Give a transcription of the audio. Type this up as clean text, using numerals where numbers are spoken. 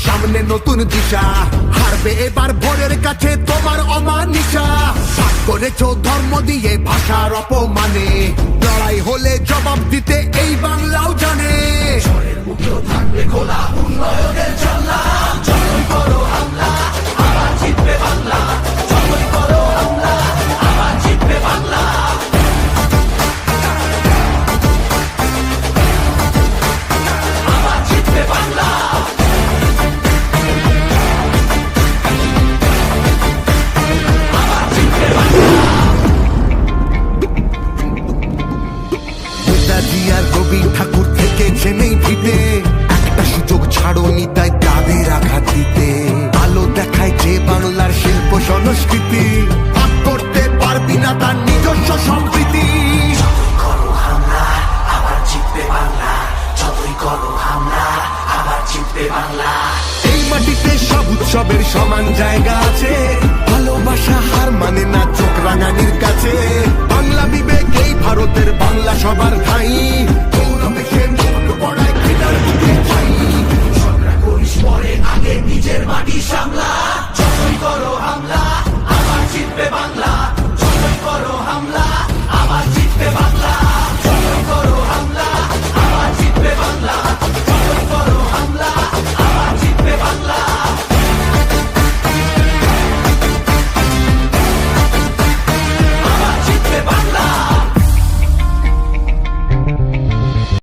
সামনে নতুন দিশা, হারবে এবার ভোরের কাছে তোমার অমানিসা। ভাগ করেছো ধর্ম দিয়ে ভাষার অপমানে, লড়াই হলে জবাব দিতে এই বাংলাও জানে। থাকবে খোলা উন্নয়নের জানলা, যতই করো হামলা আবার জিতবে বাংলা, যতই করো হামলা আবার জিতবে বাংলা।